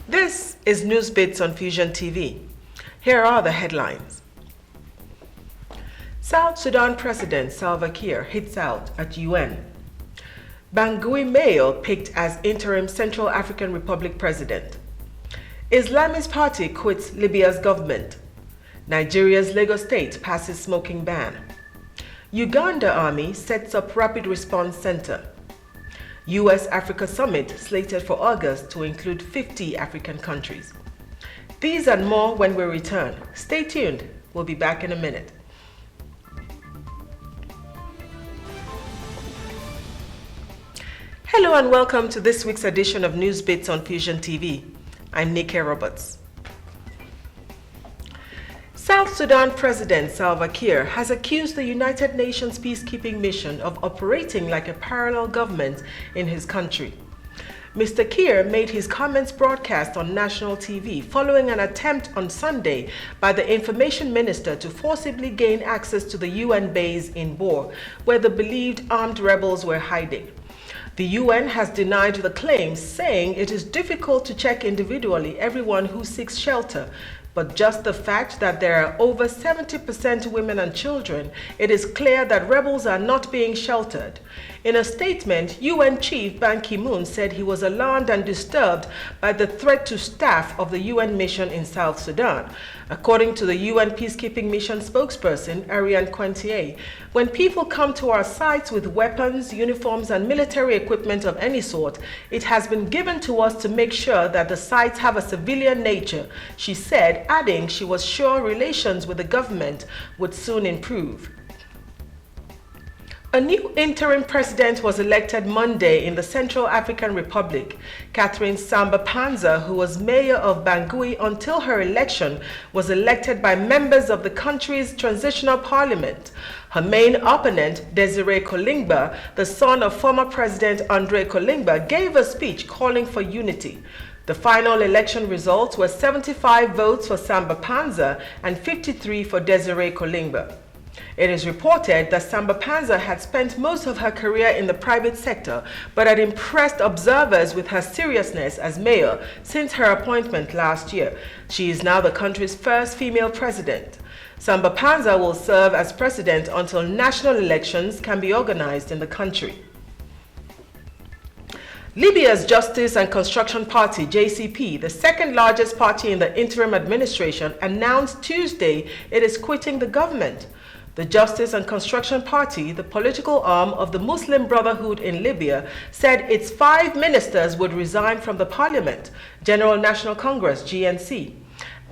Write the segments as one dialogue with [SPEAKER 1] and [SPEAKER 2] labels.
[SPEAKER 1] This is News Bits on Fuxion TV. Here are the headlines. South Sudan President Salva Kiir hits out at UN. Bangui Mayo picked as interim Central African Republic president. Islamist party quits Libya's government. Nigeria's Lagos state passes smoking ban. Uganda Army sets up rapid response center. US-Africa Summit slated for August to include 50 African countries. These and more when we return. Stay tuned. We'll be back in a minute. Hello and welcome to this week's edition of News Bits on Fuxion TV. I'm Nikki Roberts. South Sudan President Salva Kiir has accused the United Nations peacekeeping mission of operating like a parallel government in his country. Mr. Kiir made his comments broadcast on national TV following an attempt on Sunday by the information minister to forcibly gain access to the UN base in Bor, where the believed armed rebels were hiding. The UN has denied the claims, saying it is difficult to check individually everyone who seeks shelter, but just the fact that there are over 70% women and children, it is clear that rebels are not being sheltered. In a statement, UN Chief Ban Ki-moon said he was alarmed and disturbed by the threat to staff of the UN mission in South Sudan. According to the UN Peacekeeping Mission spokesperson, Ariane Quentier, when people come to our sites with weapons, uniforms, and military equipment of any sort, it has been given to us to make sure that the sites have a civilian nature, she said, adding she was sure relations with the government would soon improve. A new interim president was elected Monday in the Central African Republic. Catherine Samba-Panza, who was mayor of Bangui until her election, was elected by members of the country's transitional parliament. Her main opponent, Desiré Kolingba, the son of former President André Kolingba, gave a speech calling for unity. The final election results were 75 votes for Samba-Panza and 53 for Desiré Kolingba. It is reported that Samba-Panza had spent most of her career in the private sector, but had impressed observers with her seriousness as mayor since her appointment last year. She is now the country's first female president. Samba-Panza will serve as president until national elections can be organized in the country. Libya's Justice and Construction Party, JCP, the second largest party in the interim administration, announced Tuesday it is quitting the government. The Justice and Construction Party, the political arm of the Muslim Brotherhood in Libya, said its 5 ministers would resign from the parliament, General National Congress, GNC,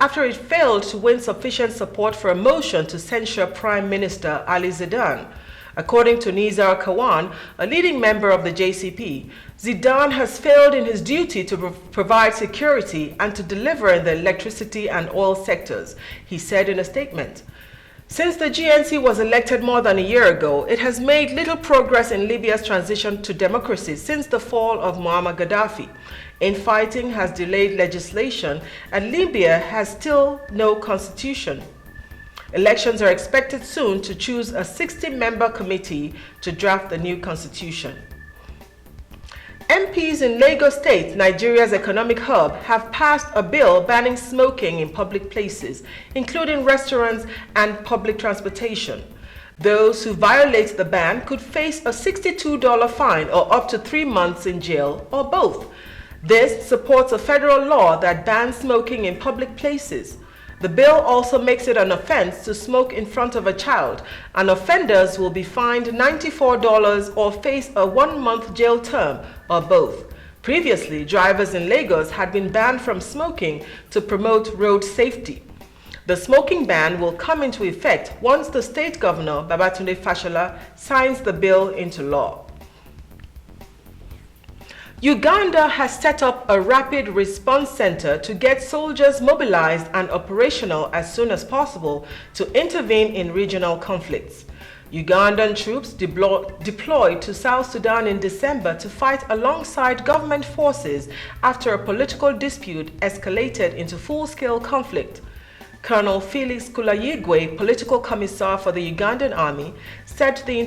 [SPEAKER 1] after it failed to win sufficient support for a motion to censure Prime Minister Ali Zidane. According to Nizar Kawan, a leading member of the JCP, Zidane has failed in his duty to provide security and to deliver in the electricity and oil sectors, he said in a statement. Since the GNC was elected more than a year ago, it has made little progress in Libya's transition to democracy since the fall of Muammar Gaddafi. Infighting has delayed legislation, and Libya has still no constitution. Elections are expected soon to choose a 60-member committee to draft the new constitution. MPs in Lagos State, Nigeria's economic hub, have passed a bill banning smoking in public places, including restaurants and public transportation. Those who violate the ban could face a $62 fine or up to 3 months in jail, or both. This supports a federal law that bans smoking in public places. The bill also makes it an offense to smoke in front of a child, and offenders will be fined $94 or face a 1-month jail term, or both. Previously, drivers in Lagos had been banned from smoking to promote road safety. The smoking ban will come into effect once the state governor, Babatunde Fashola, signs the bill into law. Uganda has set up a rapid response center to get soldiers mobilized and operational as soon as possible to intervene in regional conflicts. Ugandan troops deployed to South Sudan in December to fight alongside government forces after a political dispute escalated into full-scale conflict. Colonel Felix Kulayigwe, political commissar for the Ugandan army, said the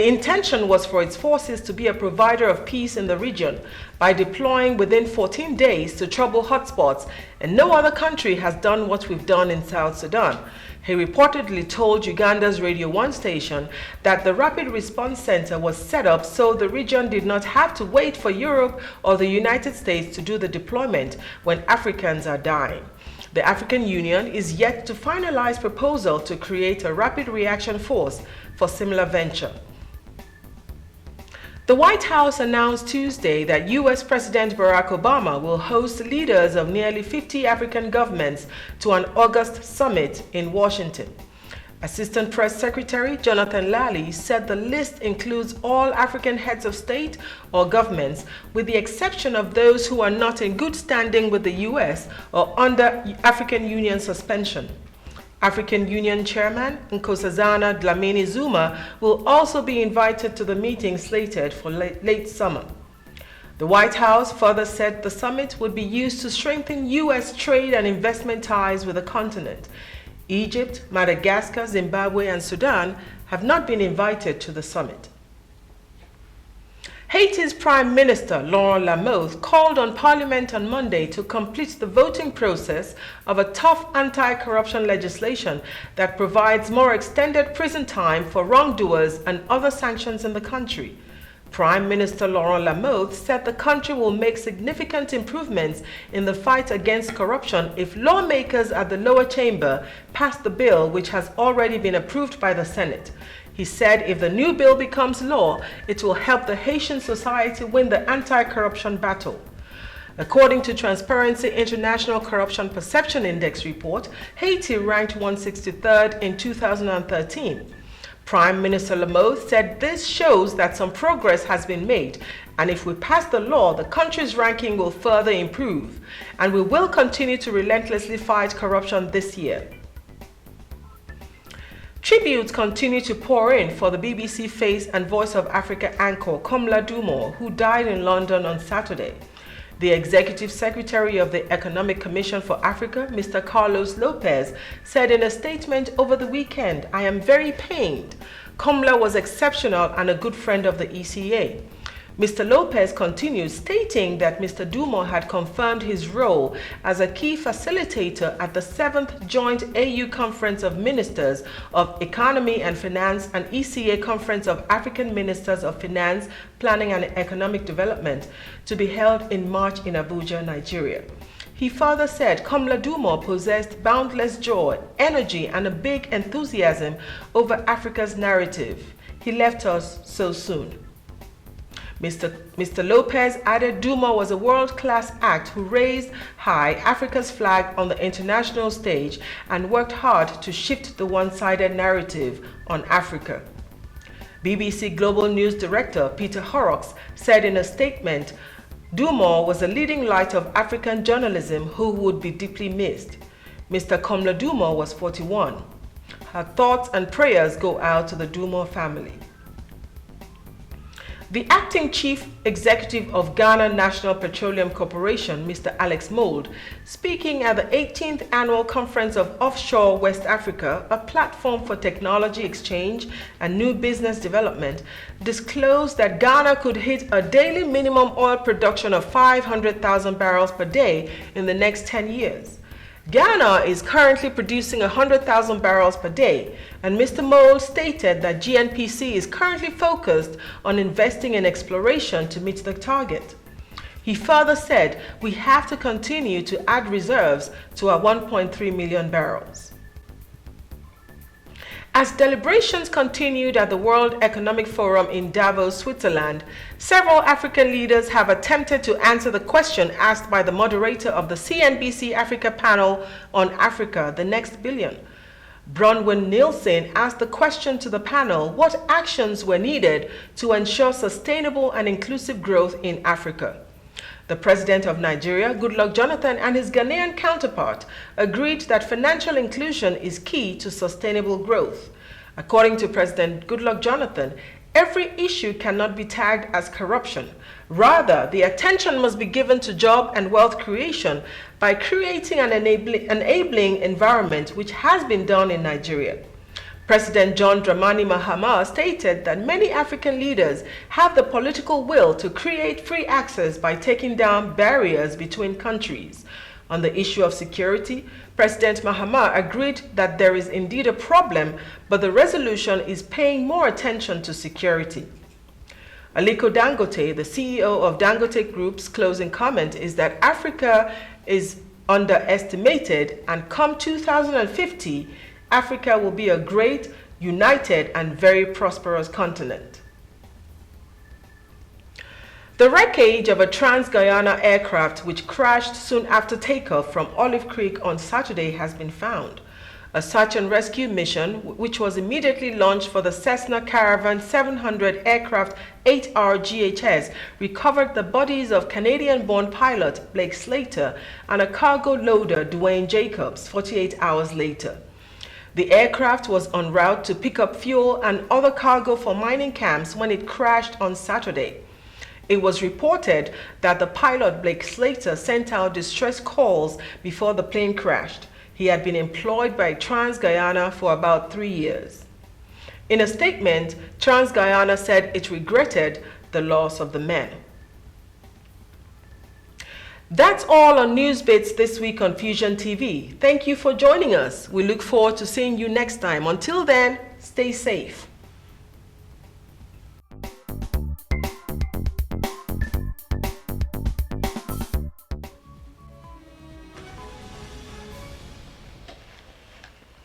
[SPEAKER 1] intention was for its forces to be a provider of peace in the region by deploying within 14 days to trouble hotspots, and no other country has done what we've done in South Sudan. He reportedly told Uganda's Radio 1 station that the Rapid Response Center was set up so the region did not have to wait for Europe or the United States to do the deployment when Africans are dying. The African Union is yet to finalize proposal to create a rapid reaction force for similar venture. The White House announced Tuesday that U.S. President Barack Obama will host leaders of nearly 50 African governments to an August summit in Washington. Assistant Press Secretary Jonathan Lally said the list includes all African heads of state or governments, with the exception of those who are not in good standing with the U.S. or under African Union suspension. African Union Chairman Nkosazana Dlamini Zuma will also be invited to the meeting slated for late summer. The White House further said the summit would be used to strengthen U.S. trade and investment ties with the continent. Egypt, Madagascar, Zimbabwe, and Sudan have not been invited to the summit. Haiti's Prime Minister Laurent Lamothe called on Parliament on Monday to complete the voting process of a tough anti-corruption legislation that provides more extended prison time for wrongdoers and other sanctions in the country. Prime Minister Laurent Lamothe said the country will make significant improvements in the fight against corruption if lawmakers at the lower chamber pass the bill, which has already been approved by the Senate. He said if the new bill becomes law, it will help the Haitian society win the anti-corruption battle. According to Transparency International Corruption Perception Index report, Haiti ranked 163rd in 2013. Prime Minister Lamothe said this shows that some progress has been made, and if we pass the law, the country's ranking will further improve, and we will continue to relentlessly fight corruption this year. Tributes continue to pour in for the BBC Face and Voice of Africa anchor Komla Dumor, who died in London on Saturday. The Executive Secretary of the Economic Commission for Africa, Mr. Carlos Lopez, said in a statement over the weekend, "I am very pained. Komla was exceptional and a good friend of the ECA." Mr. Lopez continued, stating that Mr. Dumor had confirmed his role as a key facilitator at the 7th Joint AU Conference of Ministers of Economy and Finance and ECA Conference of African Ministers of Finance, Planning and Economic Development, to be held in March in Abuja, Nigeria. He further said Komla Dumor possessed boundless joy, energy, and a big enthusiasm over Africa's narrative. He left us so soon. Mr. Lopez added Dumor was a world-class act who raised high Africa's flag on the international stage and worked hard to shift the one-sided narrative on Africa. BBC Global News Director Peter Horrocks said in a statement, Dumor was a leading light of African journalism who would be deeply missed. Mr. Komla Dumor was 41. Her thoughts and prayers go out to the Dumor family. The acting chief executive of Ghana National Petroleum Corporation, Mr. Alex Mould, speaking at the 18th Annual Conference of Offshore West Africa, a platform for technology exchange and new business development, disclosed that Ghana could hit a daily minimum oil production of 500,000 barrels per day in the next 10 years. Ghana is currently producing 100,000 barrels per day, and Mr. Mould stated that GNPC is currently focused on investing in exploration to meet the target. He further said, "We have to continue to add reserves to our 1.3 million barrels." As deliberations continued at the World Economic Forum in Davos, Switzerland, several African leaders have attempted to answer the question asked by the moderator of the CNBC Africa panel on Africa, the Next Billion. Bronwyn Nielsen asked the question to the panel what actions were needed to ensure sustainable and inclusive growth in Africa. The president of Nigeria, Goodluck Jonathan, and his Ghanaian counterpart agreed that financial inclusion is key to sustainable growth. According to President Goodluck Jonathan, Every issue cannot be tagged as corruption. Rather, the attention must be given to job and wealth creation by creating an enabling environment, which has been done in Nigeria. President John Dramani Mahama stated that many African leaders have the political will to create free access by taking down barriers between countries. On the issue of security, President Mahama agreed that there is indeed a problem, but the resolution is paying more attention to security. Aliko Dangote, the CEO of Dangote Group's closing comment is that Africa is underestimated, and come 2050, Africa will be a great, united, and very prosperous continent. The wreckage of a Trans-Guyana aircraft which crashed soon after takeoff from Olive Creek on Saturday has been found. A search and rescue mission, which was immediately launched for the Cessna Caravan 700 aircraft 8R GHS, recovered the bodies of Canadian-born pilot Blake Slater and a cargo loader Dwayne Jacobs 48 hours later. The aircraft was en route to pick up fuel and other cargo for mining camps when it crashed on Saturday. It was reported that the pilot Blake Slater sent out distress calls before the plane crashed. He had been employed by Trans-Guyana for about 3 years. In a statement, Trans-Guyana said it regretted the loss of the men. That's all on News Bits this week on Fuxion TV. Thank you for joining us. We look forward to seeing you next time. Until then, stay safe.